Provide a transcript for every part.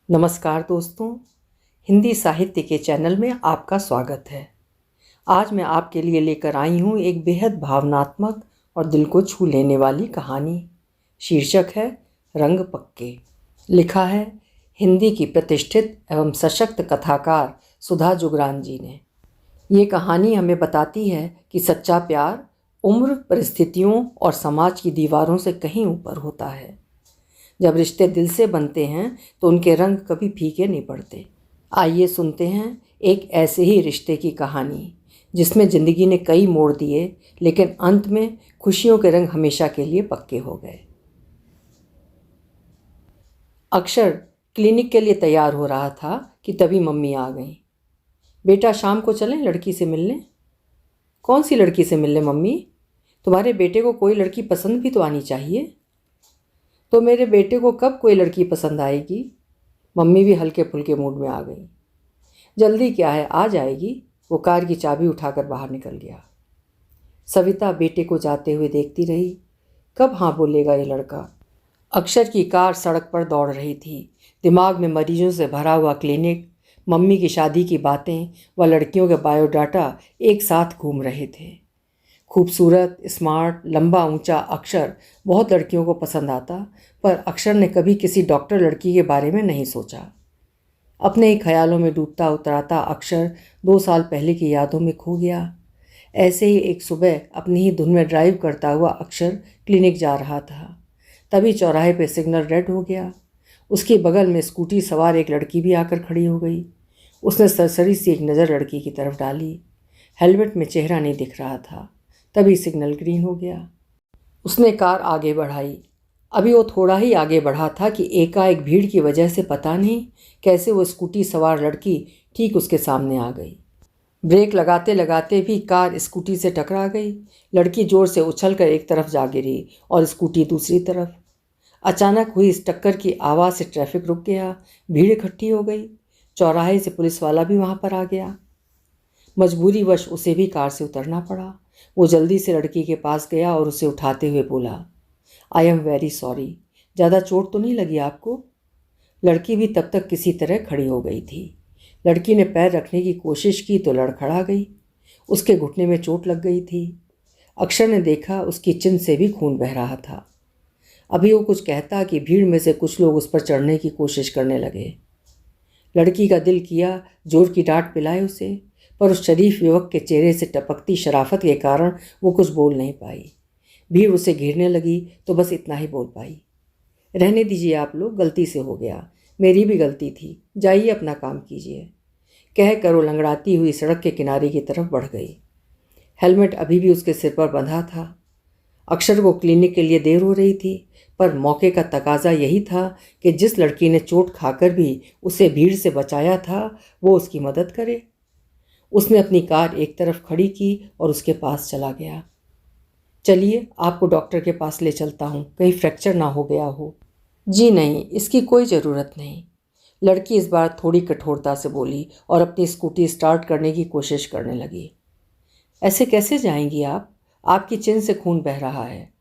नमस्कार दोस्तों, हिंदी साहित्य के चैनल में आपका स्वागत है। आज मैं आपके लिए लेकर आई हूँ एक बेहद भावनात्मक और दिल को छू लेने वाली कहानी। शीर्षक है रंग पक्के। लिखा है हिंदी की प्रतिष्ठित एवं सशक्त कथाकार सुधा जुगरान जी ने। ये कहानी हमें बताती है कि सच्चा प्यार उम्र, परिस्थितियों और समाज की दीवारों से कहीं ऊपर होता है। जब रिश्ते दिल से बनते हैं तो उनके रंग कभी फीके नहीं पड़ते। आइए सुनते हैं एक ऐसे ही रिश्ते की कहानी जिसमें ज़िंदगी ने कई मोड़ दिए, लेकिन अंत में खुशियों के रंग हमेशा के लिए पक्के हो गए। अक्षर क्लिनिक के लिए तैयार हो रहा था कि तभी मम्मी आ गई। बेटा, शाम को चलें लड़की से मिलने। कौन सी लड़की से मिलने मम्मी? तुम्हारे बेटे को कोई लड़की पसंद भी तो आनी चाहिए। तो मेरे बेटे को कब कोई लड़की पसंद आएगी? मम्मी भी हल्के फुल्के मूड में आ गई। जल्दी क्या है, आ जाएगी। वो कार की चाबी उठाकर बाहर निकल गया। सविता बेटे को जाते हुए देखती रही। कब हाँ बोलेगा ये लड़का? अक्षर की कार सड़क पर दौड़ रही थी। दिमाग में मरीजों से भरा हुआ क्लिनिक, मम्मी की शादी की बातें व लड़कियों के बायोडाटा एक साथ घूम रहे थे। खूबसूरत, स्मार्ट, लंबा ऊंचा अक्षर बहुत लड़कियों को पसंद आता, पर अक्षर ने कभी किसी डॉक्टर लड़की के बारे में नहीं सोचा। अपने ही ख्यालों में डूबता उतराता अक्षर 2 साल पहले की यादों में खो गया। ऐसे ही एक सुबह अपनी ही धुन में ड्राइव करता हुआ अक्षर क्लिनिक जा रहा था। तभी चौराहे पे सिग्नल रेड हो गया। उसके बगल में स्कूटी सवार एक लड़की भी आकर खड़ी हो गई। उसने सरसरी सी एक नज़र लड़की की तरफ डाली। हेलमेट में चेहरा नहीं दिख रहा था। तभी सिग्नल ग्रीन हो गया। उसने कार आगे बढ़ाई। अभी वो थोड़ा ही आगे बढ़ा था कि एकाएक भीड़ की वजह से पता नहीं कैसे वो स्कूटी सवार लड़की ठीक उसके सामने आ गई। ब्रेक लगाते लगाते भी कार स्कूटी से टकरा गई। लड़की जोर से उछलकर एक तरफ जा गिरी और स्कूटी दूसरी तरफ। अचानक हुई इस टक्कर की आवाज़ से ट्रैफिक रुक गया। भीड़ इकट्ठी हो गई। चौराहे से पुलिस वाला भी वहाँ पर आ गया। मजबूरीवश उसे भी कार से उतरना पड़ा। वो जल्दी से लड़की के पास गया और उसे उठाते हुए बोला, आई एम वेरी सॉरी। ज़्यादा चोट तो नहीं लगी आपको? लड़की भी तब तक किसी तरह खड़ी हो गई थी। लड़की ने पैर रखने की कोशिश की तो लड़खड़ा गई। उसके घुटने में चोट लग गई थी। अक्षर ने देखा उसकी चिन्ह से भी खून बह रहा था। अभी वो कुछ कहता कि भीड़ में से कुछ लोग उस पर चढ़ने की कोशिश करने लगे। लड़की का दिल किया जोर की डांट पिलाए उसे, पर उस शरीफ युवक के चेहरे से टपकती शराफत के कारण वो कुछ बोल नहीं पाई। भीड़ उसे घेरने लगी तो बस इतना ही बोल पाई, रहने दीजिए आप लोग, गलती से हो गया, मेरी भी गलती थी, जाइए अपना काम कीजिए। कह कर वो लंगड़ाती हुई सड़क के किनारे की तरफ बढ़ गई। हेलमेट अभी भी उसके सिर पर बंधा था। अक्षर को क्लिनिक के लिए देर हो रही थी, पर मौके का तकाजा यही था कि जिस लड़की ने चोट खाकर भी उसे भीड़ से बचाया था वो उसकी मदद करे। उसने अपनी कार एक तरफ खड़ी की और उसके पास चला गया। चलिए आपको डॉक्टर के पास ले चलता हूँ, कहीं फ्रैक्चर ना हो गया हो। जी नहीं, इसकी कोई ज़रूरत नहीं। लड़की इस बार थोड़ी कठोरता से बोली और अपनी स्कूटी स्टार्ट करने की कोशिश करने लगी। ऐसे कैसे जाएंगी आप? आपकी चिन्ह से खून बह रहा है।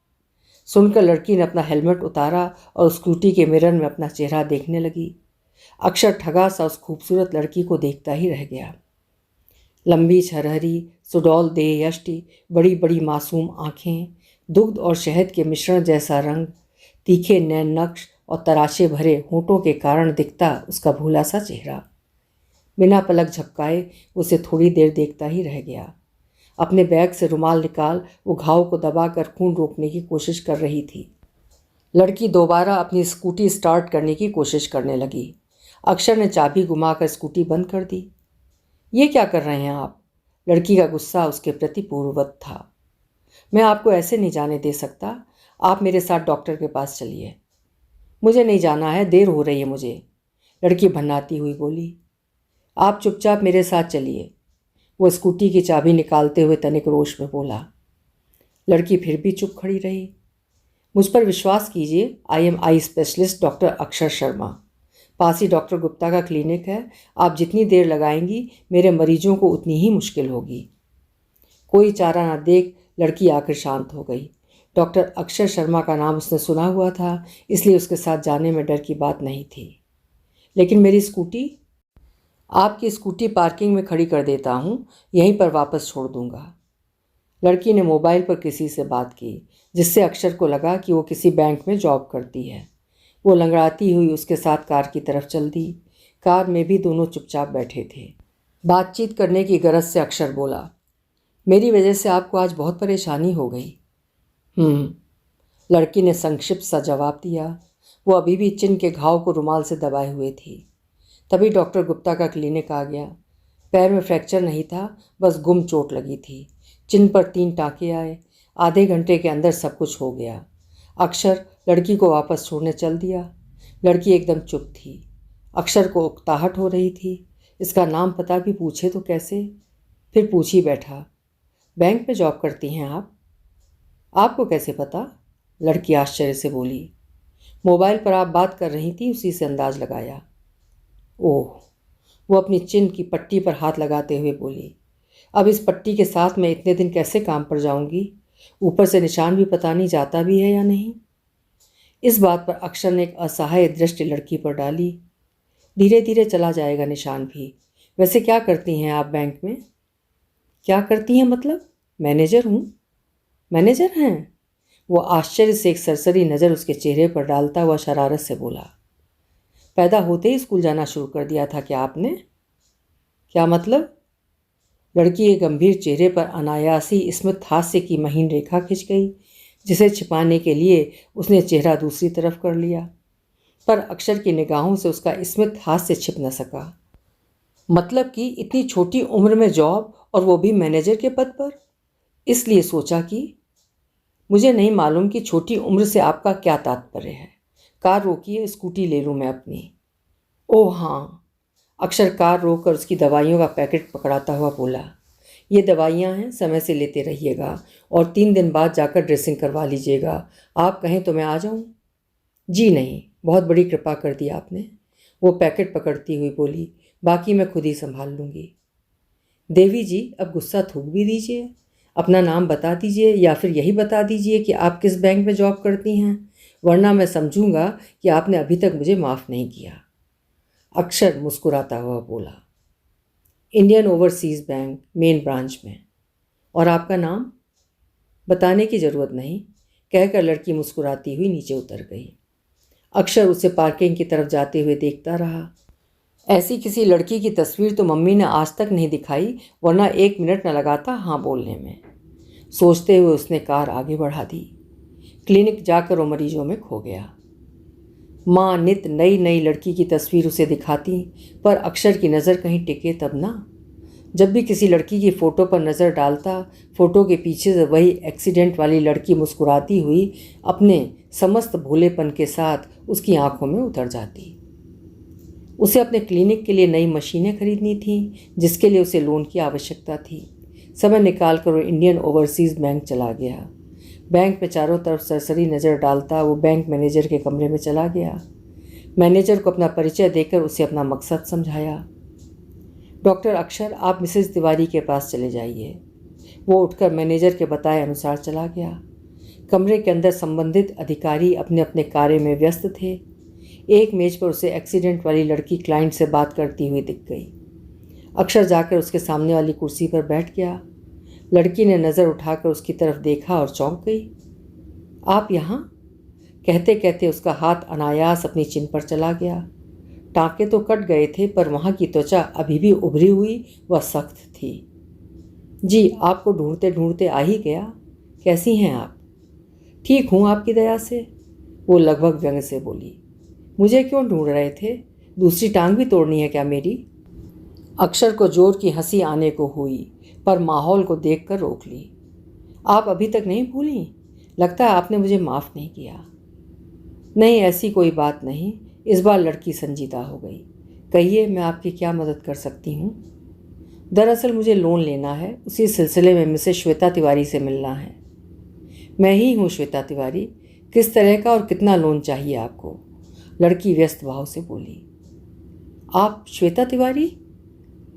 सुनकर लड़की ने अपना हेलमेट उतारा और स्कूटी के मिरर में अपना चेहरा देखने लगी। अक्षर ठगा सा उस खूबसूरत लड़की को देखता ही रह गया। लंबी छरहरी सुडौल देह यष्टि, बड़ी बड़ी मासूम आँखें, दुग्ध और शहद के मिश्रण जैसा रंग, तीखे नैन नक्श और तराशे भरे होंठों के कारण दिखता उसका भूला सा चेहरा। बिना पलक झपकाए उसे थोड़ी देर देखता ही रह गया। अपने बैग से रुमाल निकाल वो घाव को दबाकर खून रोकने की कोशिश कर रही थी। लड़की दोबारा अपनी स्कूटी स्टार्ट करने की कोशिश करने लगी। अक्षर ने चाबी घुमाकर स्कूटी बंद कर दी। ये क्या कर रहे हैं आप? लड़की का गुस्सा उसके प्रति पूर्ववत था। मैं आपको ऐसे नहीं जाने दे सकता। आप मेरे साथ डॉक्टर के पास चलिए। मुझे नहीं जाना है, देर हो रही है मुझे, लड़की भन्नाती हुई बोली। आप चुपचाप मेरे साथ चलिए, वो स्कूटी की चाबी निकालते हुए तनिक रोष में बोला। लड़की फिर भी चुप खड़ी रही। मुझ पर विश्वास कीजिए, I am eye specialist doctor अक्षर शर्मा। पास ही डॉक्टर गुप्ता का क्लिनिक है। आप जितनी देर लगाएंगी मेरे मरीजों को उतनी ही मुश्किल होगी। कोई चारा न देख लड़की आकर शांत हो गई। डॉक्टर अक्षर शर्मा का नाम उसने सुना हुआ था, इसलिए उसके साथ जाने में डर की बात नहीं थी। लेकिन मेरी स्कूटी? आपकी स्कूटी पार्किंग में खड़ी कर देता हूँ, यहीं पर वापस छोड़ दूँगा। लड़की ने मोबाइल पर किसी से बात की, जिससे अक्षर को लगा कि वो किसी बैंक में जॉब करती है। वो लंगड़ाती हुई उसके साथ कार की तरफ चल दी। कार में भी दोनों चुपचाप बैठे थे। बातचीत करने की गरज से अक्षर बोला, मेरी वजह से आपको आज बहुत परेशानी हो गई। लड़की ने संक्षिप्त सा जवाब दिया। वो अभी भी चिन के घाव को रुमाल से दबाए हुए थी। तभी डॉक्टर गुप्ता का क्लिनिक आ गया। पैर में फ्रैक्चर नहीं था, बस गुम चोट लगी थी। चिन पर 3 टाँके आए। आधे घंटे के अंदर सब कुछ हो गया। अक्षर लड़की को वापस छोड़ने चल दिया। लड़की एकदम चुप थी। अक्षर को उकताहट हो रही थी। इसका नाम पता भी पूछे तो कैसे? फिर पूछ ही बैठा, बैंक में जॉब करती हैं आप? आपको कैसे पता? लड़की आश्चर्य से बोली। मोबाइल पर आप बात कर रही थी, उसी से अंदाज लगाया। ओह, वो अपनी चिन की पट्टी पर हाथ लगाते हुए बोली, अब इस पट्टी के साथ मैं इतने दिन कैसे काम पर जाऊंगी? ऊपर से निशान भी पता नहीं जाता भी है या नहीं। इस बात पर अक्षर ने एक असहाय दृष्टि लड़की पर डाली। धीरे धीरे चला जाएगा निशान भी। वैसे क्या करती हैं आप बैंक में? क्या करती हैं मतलब? मैनेजर हूँ। मैनेजर हैं? वो आश्चर्य से एक सरसरी नज़र उसके चेहरे पर डालता हुआ शरारत से बोला, पैदा होते ही स्कूल जाना शुरू कर दिया था क्या आपने? क्या मतलब? लड़की के गंभीर चेहरे पर अनायासी स्मित हास्य की महीन रेखा खिंच गई, जिसे छिपाने के लिए उसने चेहरा दूसरी तरफ कर लिया। पर अक्षर की निगाहों से उसका स्मित हास्य छिप न सका। मतलब कि इतनी छोटी उम्र में जॉब, और वो भी मैनेजर के पद पर? इसलिए सोचा कि मुझे नहीं मालूम कि छोटी उम्र से आपका क्या तात्पर्य है। कार रोकिए, स्कूटी ले लूँ मैं अपनी। ओह हाँ। अक्षर कार रोककर उसकी दवाइयों का पैकेट पकड़ाता हुआ बोला, ये दवाइयाँ हैं, समय से लेते रहिएगा और 3 दिन बाद जाकर ड्रेसिंग करवा लीजिएगा। आप कहें तो मैं आ जाऊँ? जी नहीं, बहुत बड़ी कृपा कर दी आपने। वो पैकेट पकड़ती हुई बोली, बाकी मैं खुद ही संभाल लूँगी। देवी जी, अब गुस्सा थूक भी दीजिए। अपना नाम बता दीजिए, या फिर यही बता दीजिए कि आप किस बैंक में जॉब करती हैं, वरना मैं समझूंगा कि आपने अभी तक मुझे माफ़ नहीं किया। अक्षर मुस्कुराता हुआ बोला, Indian overseas bank, main branch में। और आपका नाम? बताने की ज़रूरत नहीं, कहकर लड़की मुस्कुराती हुई नीचे उतर गई। अक्षर उसे पार्किंग की तरफ जाते हुए देखता रहा। ऐसी किसी लड़की की तस्वीर तो मम्मी ने आज तक नहीं दिखाई, वरना 1 मिनट न लगाता हाँ बोलने में। सोचते हुए उसने कार आगे बढ़ा दी। क्लिनिक जाकर वो मरीजों में खो गया। माँ नित नई नई लड़की की तस्वीर उसे दिखाती, पर अक्षर की नज़र कहीं टिके तब ना। जब भी किसी लड़की की फ़ोटो पर नज़र डालता, फ़ोटो के पीछे से वही एक्सीडेंट वाली लड़की मुस्कुराती हुई अपने समस्त भोलेपन के साथ उसकी आंखों में उतर जाती। उसे अपने क्लिनिक के लिए नई मशीनें खरीदनी थीं, जिसके लिए उसे लोन की आवश्यकता थी। समय निकाल कर वो इंडियन ओवरसीज़ बैंक चला गया। बैंक में चारों तरफ सरसरी नज़र डालता वो बैंक मैनेजर के कमरे में चला गया। मैनेजर को अपना परिचय देकर उसे अपना मकसद समझाया। डॉक्टर अक्षर, आप मिसेज तिवारी के पास चले जाइए। वो उठकर मैनेजर के बताए अनुसार चला गया। कमरे के अंदर संबंधित अधिकारी अपने अपने कार्य में व्यस्त थे। एक मेज पर उसे एक्सीडेंट वाली लड़की क्लाइंट से बात करती हुई दिख गई। अक्षर जाकर उसके सामने वाली कुर्सी पर बैठ गया। लड़की ने नज़र उठाकर उसकी तरफ देखा और चौंक गई। आप यहाँ? कहते कहते उसका हाथ अनायास अपनी चिन पर चला गया। टाँके तो कट गए थे, पर वहाँ की त्वचा अभी भी उभरी हुई व सख्त थी। जी, आपको ढूंढते ढूंढते आ ही गया। कैसी हैं आप? ठीक हूँ आपकी दया से, वो लगभग व्यंग से बोली। मुझे क्यों ढूंढ रहे थे? दूसरी टांग भी तोड़नी है क्या मेरी? अक्षर को जोर की हंसी आने को हुई, पर माहौल को देखकर रोक ली। आप अभी तक नहीं भूली? लगता है आपने मुझे माफ़ नहीं किया। नहीं, ऐसी कोई बात नहीं। इस बार लड़की संजीदा हो गई। कहिए, मैं आपकी क्या मदद कर सकती हूँ? दरअसल मुझे लोन लेना है, उसी सिलसिले में मिसेस श्वेता तिवारी से मिलना है। मैं ही हूँ श्वेता तिवारी। किस तरह का और कितना लोन चाहिए आपको? लड़की व्यस्त भाव से बोली। आप श्वेता तिवारी?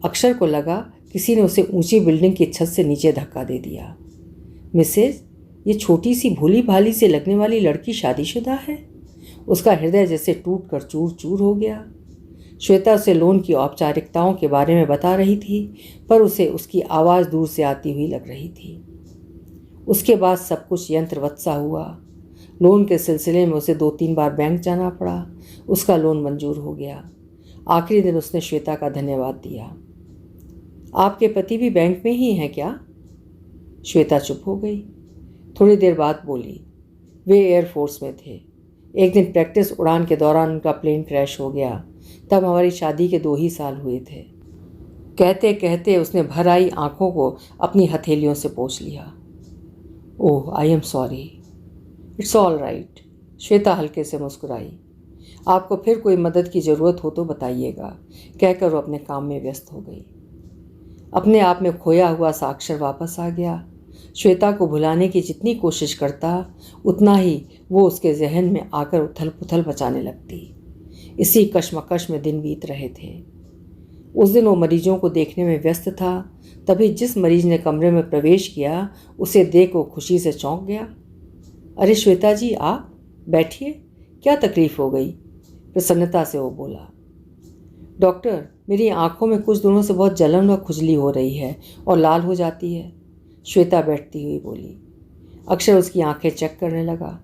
अक्षर को लगा किसी ने उसे ऊंची बिल्डिंग की छत से नीचे धक्का दे दिया। मिसेज, ये छोटी सी भोली भाली से लगने वाली लड़की शादीशुदा है? उसका हृदय जैसे टूट कर चूर चूर हो गया। श्वेता उसे लोन की औपचारिकताओं के बारे में बता रही थी, पर उसे उसकी आवाज़ दूर से आती हुई लग रही थी। उसके बाद सब कुछ यंत्रवत सा हुआ। लोन के सिलसिले में उसे 2-3 बार बैंक जाना पड़ा। उसका लोन मंजूर हो गया। आखिरी दिन उसने श्वेता का धन्यवाद दिया। आपके पति भी बैंक में ही हैं क्या? श्वेता चुप हो गई। थोड़ी देर बाद बोली, वे एयरफोर्स में थे। एक दिन प्रैक्टिस उड़ान के दौरान उनका प्लेन क्रैश हो गया। तब हमारी शादी के 2 ही साल हुए थे। कहते कहते उसने भर आई आंखों को अपनी हथेलियों से पोंछ लिया। Oh, I am sorry. It's all right. Shweta हल्के से मुस्कुराई। आपको फिर कोई मदद की ज़रूरत हो तो बताइएगा, कहकर वो अपने काम में व्यस्त हो गई। अपने आप में खोया हुआ सा अक्षर वापस आ गया। श्वेता को भुलाने की जितनी कोशिश करता, उतना ही वो उसके जहन में आकर उथल पुथल मचाने लगती। इसी कश्मकश में दिन बीत रहे थे। उस दिन वो मरीजों को देखने में व्यस्त था। तभी जिस मरीज ने कमरे में प्रवेश किया, उसे देख वो खुशी से चौंक गया। अरे श्वेता जी, आप बैठिए, क्या तकलीफ़ हो गई? प्रसन्नता से वो बोला। डॉक्टर, मेरी आंखों में कुछ दिनों से बहुत जलन और खुजली हो रही है और लाल हो जाती है, श्वेता बैठती हुई बोली। अक्षर उसकी आंखें चेक करने लगा।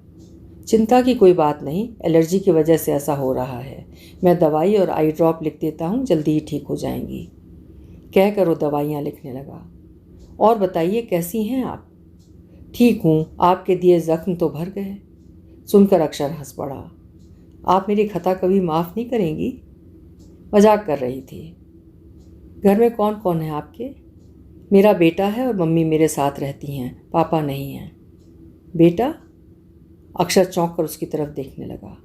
चिंता की कोई बात नहीं, एलर्जी की वजह से ऐसा हो रहा है। मैं दवाई और आई ड्रॉप लिख देता हूँ, जल्दी ही ठीक हो जाएंगी, कहकर वो दवाइयाँ लिखने लगा। और बताइए, कैसी हैं आप? ठीक हूँ, आपके दिए जख्म तो भर गए। सुनकर अक्षर हंस पड़ा। आप मेरी खता कभी माफ़ नहीं करेंगी? मजाक कर रही थी। घर में कौन कौन है आपके? मेरा बेटा है और मम्मी मेरे साथ रहती हैं, पापा नहीं हैं। बेटा? अक्षर चौंक कर उसकी तरफ देखने लगा।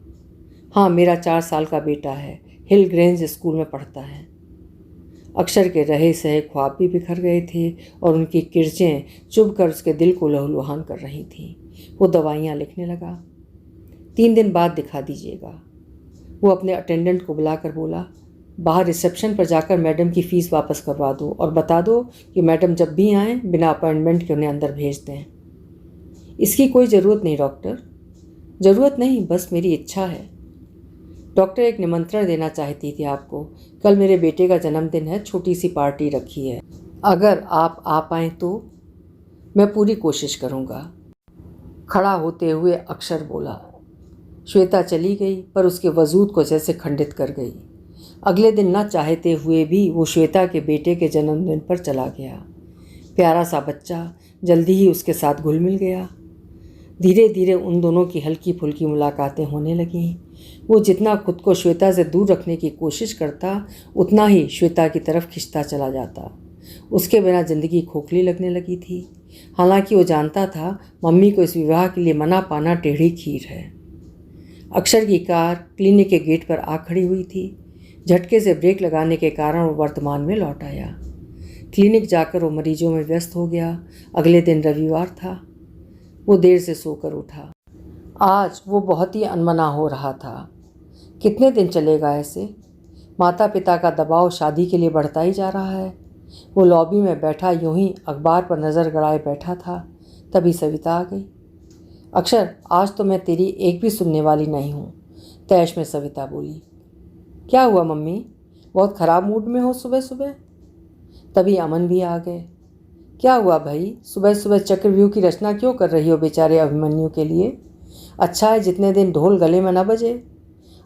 हाँ, मेरा 4 साल का बेटा है, हिल ग्रेंज स्कूल में पढ़ता है। अक्षर के रहे सहे ख्वाब भी बिखर गए थे और उनकी किरचें चुभ कर उसके दिल को लहूलुहान कर रही थीं। वो दवाइयाँ लिखने लगा। 3 दिन बाद दिखा दीजिएगा। वो अपने अटेंडेंट को बुलाकर बोला, बाहर रिसेप्शन पर जाकर मैडम की फ़ीस वापस करवा दो और बता दो कि मैडम जब भी आएँ बिना अपॉइंटमेंट के उन्हें अंदर भेज दें। इसकी कोई ज़रूरत नहीं डॉक्टर। ज़रूरत नहीं, बस मेरी इच्छा है। डॉक्टर, एक निमंत्रण देना चाहती थी आपको। कल मेरे बेटे का जन्मदिन है, छोटी सी पार्टी रखी है। अगर आप आ पाएँ तो मैं पूरी कोशिश करूँगा। खड़ा होते हुए अक्षर बोला। श्वेता चली गई, पर उसके वजूद को जैसे खंडित कर गई। अगले दिन न चाहते हुए भी वो श्वेता के बेटे के जन्मदिन पर चला गया। प्यारा सा बच्चा जल्दी ही उसके साथ घुल मिल गया। धीरे धीरे उन दोनों की हल्की फुल्की मुलाकातें होने लगीं। वो जितना खुद को श्वेता से दूर रखने की कोशिश करता, उतना ही श्वेता की तरफ खिंचता चला जाता। उसके बिना ज़िंदगी खोखली लगने लगी थी। हालांकि वो जानता था मम्मी को इस विवाह के लिए मना पाना टेढ़ी खीर है। अक्षर की कार क्लिनिक के गेट पर आ खड़ी हुई थी। झटके से ब्रेक लगाने के कारण वो वर्तमान में लौट आया। क्लिनिक जाकर वो मरीजों में व्यस्त हो गया। अगले दिन रविवार था। वो देर से सोकर उठा। आज वो बहुत ही अनमना हो रहा था। कितने दिन चलेगा ऐसे? माता पिता का दबाव शादी के लिए बढ़ता ही जा रहा है। वो लॉबी में बैठा यूं ही अखबार पर नज़र गड़ाए बैठा था, तभी सविता आ गई। अक्षर, आज तो मैं तेरी एक भी सुनने वाली नहीं हूँ, तैश में सविता बोली। क्या हुआ मम्मी, बहुत ख़राब मूड में हो सुबह सुबह? तभी अमन भी आ गए। क्या हुआ भाई, सुबह सुबह चक्रव्यूह की रचना क्यों कर रही हो बेचारे अभिमन्यु के लिए? अच्छा है जितने दिन ढोल गले में न बजे।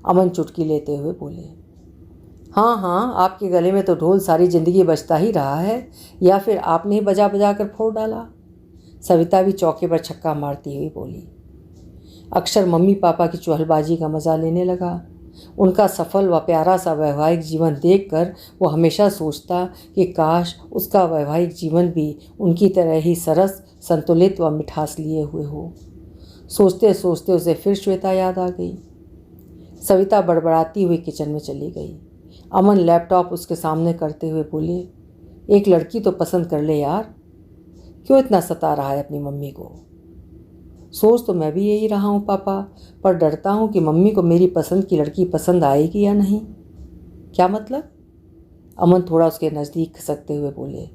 अमन चुटकी लेते हुए बोले। हाँ हाँ, आपके गले में तो ढोल सारी ज़िंदगी बजता ही रहा है, या फिर आपने ही बजा बजा कर फोड़ डाला? सविता भी चौके पर छक्का मारती हुई बोली। अक्षर मम्मी पापा की चुहलबाजी का मज़ा लेने लगा। उनका सफल व प्यारा सा वैवाहिक जीवन देखकर वो हमेशा सोचता कि काश उसका वैवाहिक जीवन भी उनकी तरह ही सरस, संतुलित व मिठास लिए हुए हो। सोचते सोचते उसे फिर श्वेता याद आ गई। सविता बड़बड़ाती हुई किचन में चली गई। अमन लैपटॉप उसके सामने करते हुए बोले, एक लड़की तो पसंद कर ले यार, क्यों इतना सता रहा है अपनी मम्मी को? सोच तो मैं भी यही रहा हूँ पापा, पर डरता हूँ कि मम्मी को मेरी पसंद की लड़की पसंद आएगी या नहीं। क्या मतलब? अमन थोड़ा उसके नज़दीक खिसकते हुए बोले,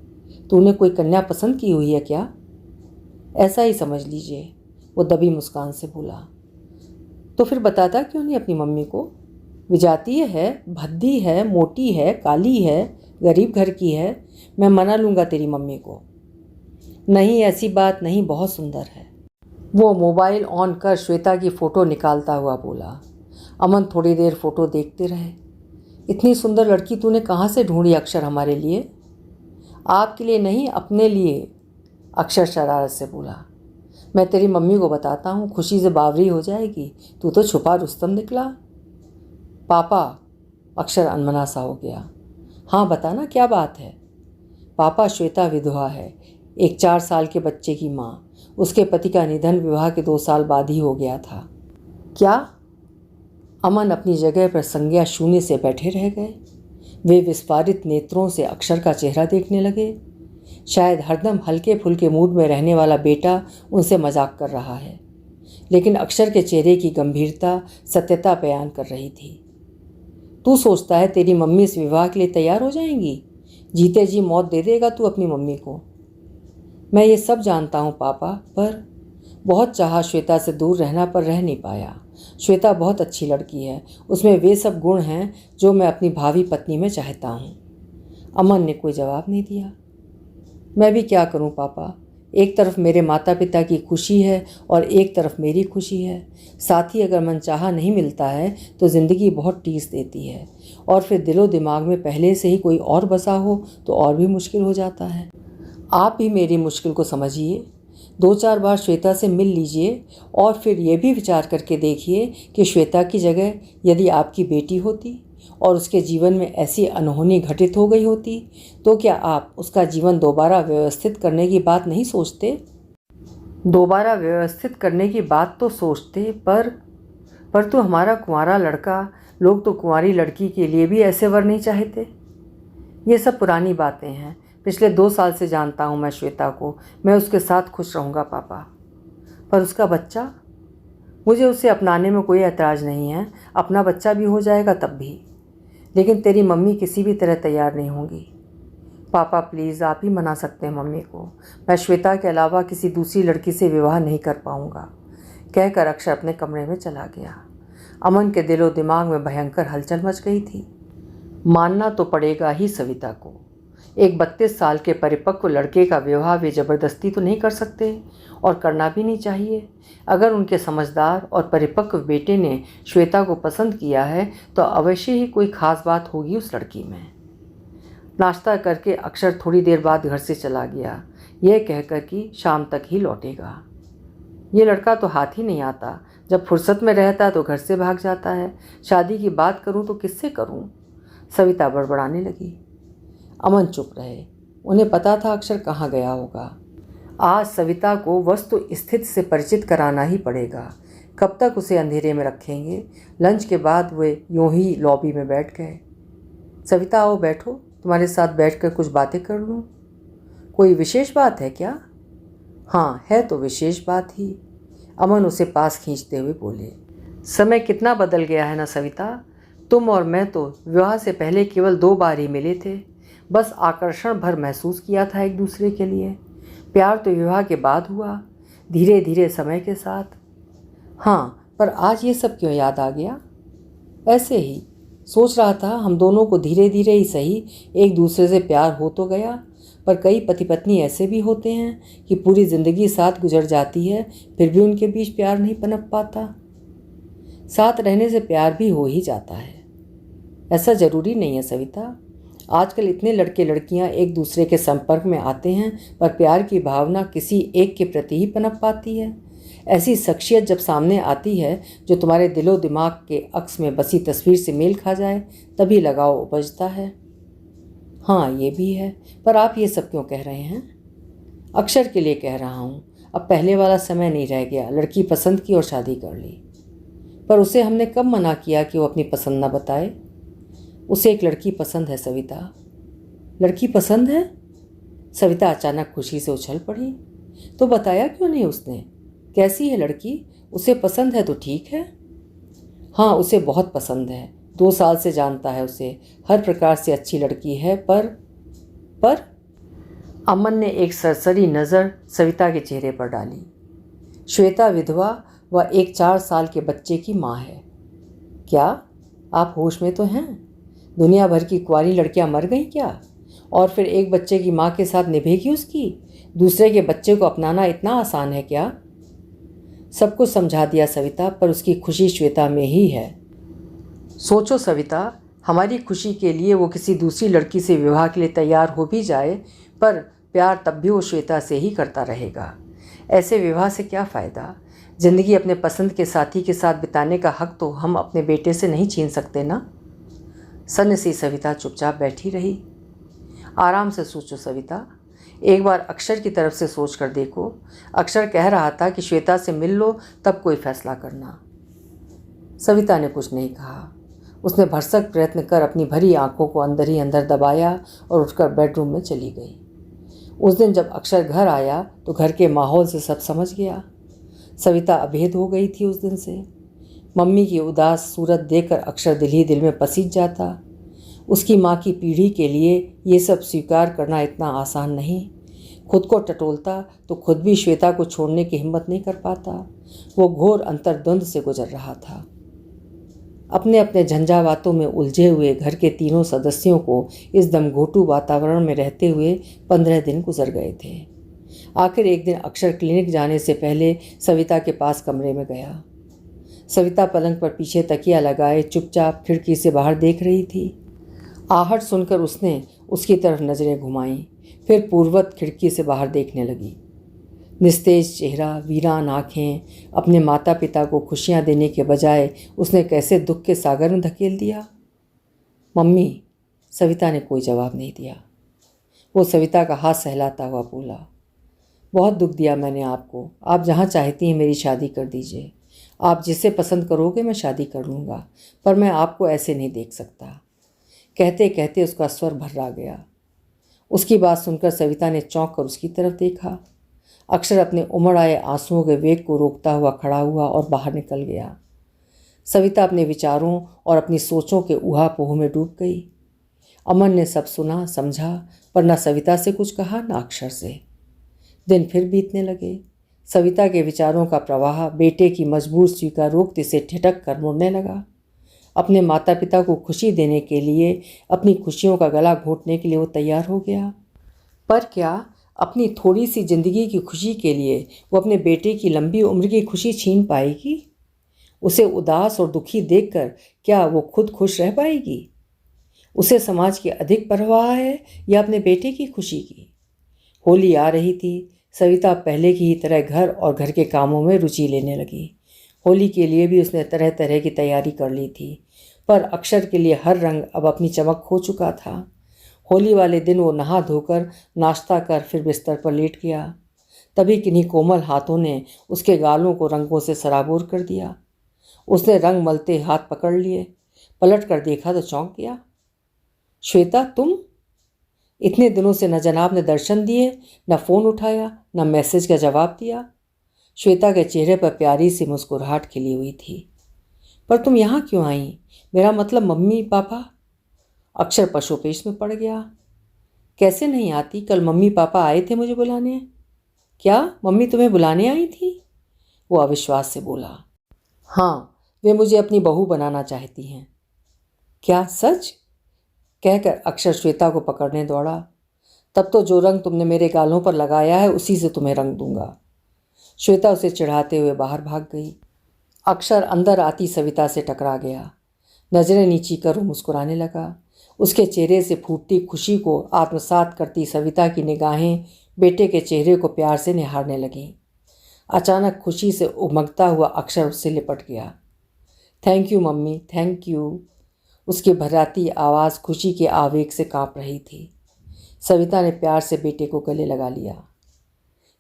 तूने कोई कन्या पसंद की हुई है क्या? ऐसा ही समझ लीजिए, वो दबी मुस्कान से बोला। तो फिर बताता क्यों नहीं अपनी मम्मी को? विजातीय है, भद्दी है, मोटी है, काली है, गरीब घर की है। मैं मना लूँगा तेरी मम्मी को। नहीं, ऐसी बात नहीं, बहुत सुंदर है। वो मोबाइल ऑन कर श्वेता की फ़ोटो निकालता हुआ बोला। अमन थोड़ी देर फ़ोटो देखते रहे। इतनी सुंदर लड़की तूने कहाँ से ढूंढी अक्षर हमारे लिए? आपके लिए नहीं, अपने लिए, अक्षर शरारत से बोला। मैं तेरी मम्मी को बताता हूँ, खुशी से बावरी हो जाएगी। तू तो छुपा रुस्तम निकला। पापा, अक्षर अनमना सा हो गया। हाँ बताना, क्या बात है? पापा, श्वेता विधवा है, एक 4 साल के बच्चे की माँ। उसके पति का निधन विवाह के 2 साल बाद ही हो गया था। क्या? अमन अपनी जगह पर संज्ञा शून्य से बैठे रह गए। वे विस्फारित नेत्रों से अक्षर का चेहरा देखने लगे। शायद हरदम हल्के फुल्के मूड में रहने वाला बेटा उनसे मजाक कर रहा है, लेकिन अक्षर के चेहरे की गंभीरता सत्यता बयान कर रही थी। तू सोचता है तेरी मम्मी इस विवाह के लिए तैयार हो जाएंगी? जीते जी मौत दे देगा तू अपनी मम्मी को। मैं ये सब जानता हूँ पापा, पर बहुत चाहा श्वेता से दूर रहना, पर रह नहीं पाया। श्वेता बहुत अच्छी लड़की है, उसमें वे सब गुण हैं जो मैं अपनी भावी पत्नी में चाहता हूँ। अमन ने कोई जवाब नहीं दिया। मैं भी क्या करूं पापा, एक तरफ मेरे माता पिता की खुशी है और एक तरफ मेरी खुशी है। साथ ही अगर मनचाहा नहीं मिलता है तो ज़िंदगी बहुत टीस देती है, और फिर दिलो दिमाग में पहले से ही कोई और बसा हो तो और भी मुश्किल हो जाता है। आप भी मेरी मुश्किल को समझिए, 2-4 बार श्वेता से मिल लीजिए और फिर ये भी विचार करके देखिए कि श्वेता की जगह यदि आपकी बेटी होती और उसके जीवन में ऐसी अनहोनी घटित हो गई होती, तो क्या आप उसका जीवन दोबारा व्यवस्थित करने की बात नहीं सोचते? दोबारा व्यवस्थित करने की बात तो सोचते, पर तो हमारा कुंवारा लड़का, लोग तो कुंवारी लड़की के लिए भी ऐसे वर नहीं चाहते। ये सब पुरानी बातें हैं। पिछले 2 साल से जानता हूँ मैं श्वेता को। मैं उसके साथ खुश रहूँगा पापा। पर उसका बच्चा? मुझे उसे अपनाने में कोई ऐतराज़ नहीं है, अपना बच्चा भी हो जाएगा तब भी। लेकिन तेरी मम्मी किसी भी तरह तैयार नहीं होंगी। पापा प्लीज़, आप ही मना सकते हैं मम्मी को। मैं श्वेता के अलावा किसी दूसरी लड़की से विवाह नहीं कर पाऊँगा, कहकर अक्षर अपने कमरे में चला गया। अमन के दिलो दिमाग में भयंकर हलचल मच गई थी। मानना तो पड़ेगा ही सविता को। एक 32 साल के परिपक्व लड़के का विवाह वे ज़बरदस्ती तो नहीं कर सकते, और करना भी नहीं चाहिए। अगर उनके समझदार और परिपक्व बेटे ने श्वेता को पसंद किया है तो अवश्य ही कोई ख़ास बात होगी उस लड़की में। नाश्ता करके अक्षर थोड़ी देर बाद घर से चला गया, यह कहकर कि शाम तक ही लौटेगा। ये लड़का तो हाथ ही नहीं आता, जब फुर्सत में रहता तो घर से भाग जाता है। शादी की बात करूं तो किससे करूं? सविता बड़बड़ाने लगी। अमन चुप रहे। उन्हें पता था अक्षर कहाँ गया होगा। आज सविता को वस्तु स्थिति से परिचित कराना ही पड़ेगा। कब तक उसे अंधेरे में रखेंगे? लंच के बाद वे यूं ही लॉबी में बैठ गए। सविता आओ बैठो, तुम्हारे साथ बैठकर कुछ बातें कर लूँ। कोई विशेष बात है क्या? हाँ है तो विशेष बात ही, अमन उसे पास खींचते हुए बोले। समय कितना बदल गया है ना सविता। तुम और मैं तो विवाह से पहले केवल 2 बार ही मिले थे, बस आकर्षण भर महसूस किया था एक दूसरे के लिए। प्यार तो विवाह के बाद हुआ, धीरे धीरे समय के साथ। हाँ, पर आज ये सब क्यों याद आ गया? ऐसे ही सोच रहा था, हम दोनों को धीरे धीरे ही सही एक दूसरे से प्यार हो तो गया, पर कई पति पत्नी ऐसे भी होते हैं कि पूरी ज़िंदगी साथ गुजर जाती है, फिर भी उनके बीच प्यार नहीं पनप पाता। साथ रहने से प्यार भी हो ही जाता है, ऐसा ज़रूरी नहीं है सविता। आजकल इतने लड़के लड़कियां एक दूसरे के संपर्क में आते हैं, पर प्यार की भावना किसी एक के प्रति ही पनप पाती है। ऐसी शख्सियत जब सामने आती है जो तुम्हारे दिलो दिमाग के अक्स में बसी तस्वीर से मेल खा जाए, तभी लगाव उपजता है। हाँ ये भी है, पर आप ये सब क्यों कह रहे हैं? अक्षर के लिए कह रहा हूँ। अब पहले वाला समय नहीं रह गया। लड़की पसंद की और शादी कर ली, पर उसे हमने कब मना किया कि वो अपनी पसंद ना बताए? उसे एक लड़की पसंद है सविता। लड़की पसंद है? सविता अचानक खुशी से उछल पड़ी। तो बताया क्यों नहीं उसने? कैसी है लड़की? उसे पसंद है तो ठीक है। हाँ उसे बहुत पसंद है, 2 साल से जानता है उसे। हर प्रकार से अच्छी लड़की है, पर अमन ने एक सरसरी नज़र सविता के चेहरे पर डाली। श्वेता विधवा व एक 4 साल के बच्चे की माँ है। क्या? आप होश में तो हैं? दुनिया भर की कुंवारी लड़कियां मर गईं क्या? और फिर एक बच्चे की माँ के साथ निभेगी उसकी? दूसरे के बच्चे को अपनाना इतना आसान है क्या? सब कुछ समझा दिया सविता, पर उसकी खुशी श्वेता में ही है। सोचो सविता, हमारी खुशी के लिए वो किसी दूसरी लड़की से विवाह के लिए तैयार हो भी जाए, पर प्यार तब भी वो श्वेता से ही करता रहेगा। ऐसे विवाह से क्या फ़ायदा? ज़िंदगी अपने पसंद के साथी के साथ बिताने का हक तो हम अपने बेटे से नहीं छीन सकते ना। सन्न सी सविता चुपचाप बैठी रही। आराम से सोचो सविता, एक बार अक्षर की तरफ से सोच कर देखो। अक्षर कह रहा था कि श्वेता से मिल लो, तब कोई फैसला करना। सविता ने कुछ नहीं कहा। उसने भरसक प्रयत्न कर अपनी भरी आंखों को अंदर ही अंदर दबाया और उठकर बेडरूम में चली गई। उस दिन जब अक्षर घर आया तो घर के माहौल से सब समझ गया। सविता अभेद हो गई थी उस दिन से। मम्मी की उदास सूरत देखकर अक्षर दिल ही दिल में पसीज जाता। उसकी माँ की पीढ़ी के लिए ये सब स्वीकार करना इतना आसान नहीं। खुद को टटोलता तो खुद भी श्वेता को छोड़ने की हिम्मत नहीं कर पाता। वो घोर अंतर्द्वंद से गुजर रहा था। अपने अपने झंझावातों में उलझे हुए घर के तीनों सदस्यों को इस दमघोटू वातावरण में रहते हुए 15 दिन गुजर गए थे। आखिर एक दिन अक्षर क्लिनिक जाने से पहले सविता के पास कमरे में गया। सविता पलंग पर पीछे तकिया लगाए चुपचाप खिड़की से बाहर देख रही थी। आहट सुनकर उसने उसकी तरफ नज़रें घुमाईं, फिर पूर्ववत खिड़की से बाहर देखने लगी। निस्तेज चेहरा, वीरान आँखें, अपने माता पिता को खुशियाँ देने के बजाय उसने कैसे दुख के सागर में धकेल दिया। मम्मी, सविता ने कोई जवाब नहीं दिया। वो सविता का हाथ सहलाता हुआ बोला, बहुत दुख दिया मैंने आपको। आप जहाँ चाहती हैं मेरी शादी कर दीजिए। आप जिसे पसंद करोगे मैं शादी कर लूँगा, पर मैं आपको ऐसे नहीं देख सकता। कहते कहते उसका स्वर भर्रा गया। उसकी बात सुनकर सविता ने चौंक कर उसकी तरफ देखा। अक्षर अपने उमड़ आए आंसुओं के वेग को रोकता हुआ खड़ा हुआ और बाहर निकल गया। सविता अपने विचारों और अपनी सोचों के ऊहापोह में डूब गई। अमन ने सब सुना समझा, पर न सविता से कुछ कहा न अक्षर से। दिन फिर बीतने लगे। सविता के विचारों का प्रवाह बेटे की मजबूर स्वीकारोक्ति से ठिठक कर मुड़ने लगा। अपने माता पिता को खुशी देने के लिए, अपनी खुशियों का गला घोंटने के लिए वो तैयार हो गया। पर क्या अपनी थोड़ी सी जिंदगी की खुशी के लिए वो अपने बेटे की लंबी उम्र की खुशी छीन पाएगी? उसे उदास और दुखी देखकर क्या वो खुद खुश रह पाएगी? उसे समाज की अधिक परवाह है या अपने बेटे की खुशी की? होली आ रही थी। सविता पहले की ही तरह घर और घर के कामों में रुचि लेने लगी। होली के लिए भी उसने तरह तरह की तैयारी कर ली थी, पर अक्षर के लिए हर रंग अब अपनी चमक खो चुका था। होली वाले दिन वो नहा धोकर नाश्ता कर फिर बिस्तर पर लेट गया। तभी किन्हीं कोमल हाथों ने उसके गालों को रंगों से सराबोर कर दिया। उसने रंग मलते हाथ पकड़ लिए। पलट कर देखा तो चौंक गया। श्वेता, तुम? इतने दिनों से न जनाब ने दर्शन दिए, न फ़ोन उठाया, न मैसेज का जवाब दिया। श्वेता के चेहरे पर प्यारी सी मुस्कुराहट खिली हुई थी। पर तुम यहाँ क्यों आई? मेरा मतलब मम्मी पापा? अक्षर पशोपेश में पड़ गया। कैसे नहीं आती? कल मम्मी पापा आए थे मुझे बुलाने। क्या मम्मी तुम्हें बुलाने आई थी? वो अविश्वास से बोला। हाँ, वे मुझे अपनी बहू बनाना चाहती हैं। क्या सच? कहकर अक्षर श्वेता को पकड़ने दौड़ा। तब तो जो रंग तुमने मेरे गालों पर लगाया है उसी से तुम्हें रंग दूंगा। श्वेता उसे चिढ़ाते हुए बाहर भाग गई। अक्षर अंदर आती सविता से टकरा गया। नजरें नीची कर वो मुस्कुराने लगा। उसके चेहरे से फूटती खुशी को आत्मसात करती सविता की निगाहें बेटे के चेहरे को प्यार से निहारने लगीं। अचानक खुशी से उमगता हुआ अक्षर उससे लिपट गया। Thank you mummy, thank you. उसकी भर्राती आवाज़ खुशी के आवेग से काँप रही थी। सविता ने प्यार से बेटे को गले लगा लिया।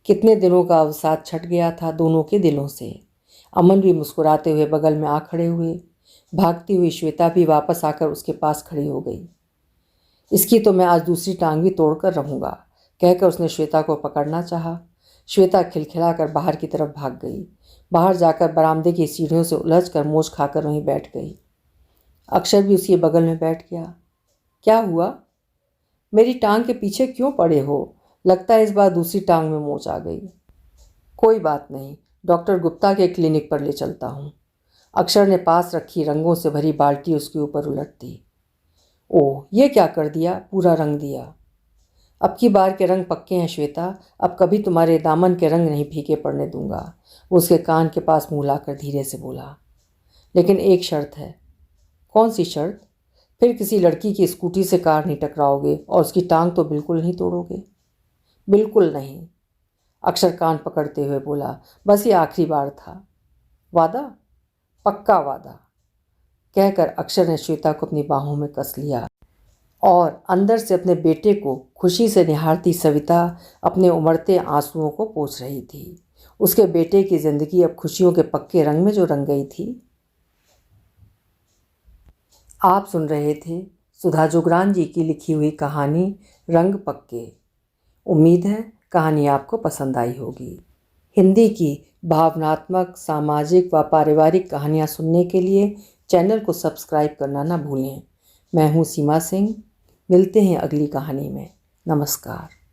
कितने दिनों का अवसाद छट गया था दोनों के दिलों से। अमन भी मुस्कुराते हुए बगल में आ खड़े हुए। भागती हुई श्वेता भी वापस आकर उसके पास खड़ी हो गई। इसकी तो मैं आज दूसरी टांग भी तोड़कर रहूँगा, कहकर उसने श्वेता को पकड़ना चाहा। श्वेता खिलखिलाकर बाहर की तरफ भाग गई। बाहर जाकर बरामदे की सीढ़ियों से उलझकर मोच खाकर वहीं बैठ गई। अक्षर भी उसके बगल में बैठ गया। क्या हुआ? मेरी टांग के पीछे क्यों पड़े हो? लगता है इस बार दूसरी टांग में मोच आ गई। कोई बात नहीं, डॉक्टर गुप्ता के क्लिनिक पर ले चलता हूँ। अक्षर ने पास रखी रंगों से भरी बाल्टी उसके ऊपर उलट दी। ओह, ये क्या कर दिया, पूरा रंग दिया। अब की बार के रंग पक्के हैं श्वेता, अब कभी तुम्हारे दामन के रंग नहीं फीके पड़ने दूंगा। वो उसके कान के पास मुँह लाकर धीरे से बोला। लेकिन एक शर्त है। कौन सी शर्त? फिर किसी लड़की की स्कूटी से कार नहीं टकराओगे और उसकी टांग तो बिल्कुल नहीं तोड़ोगे। बिल्कुल नहीं, अक्षर कान पकड़ते हुए बोला। बस ये आखिरी बार था। वादा? पक्का वादा, कहकर अक्षर ने श्वेता को अपनी बाहों में कस लिया और अंदर से अपने बेटे को खुशी से निहारती सविता अपने उमड़ते आंसुओं को पोंछ रही थी। उसके बेटे की जिंदगी अब खुशियों के पक्के रंग में जो रंग गई थी। आप सुन रहे थे सुधा जोगरान जी की लिखी हुई कहानी रंग पक्के। उम्मीद है कहानी आपको पसंद आई होगी। हिंदी की भावनात्मक, सामाजिक व पारिवारिक कहानियाँ सुनने के लिए चैनल को सब्सक्राइब करना ना भूलें। मैं हूँ सीमा सिंह। मिलते हैं अगली कहानी में। नमस्कार।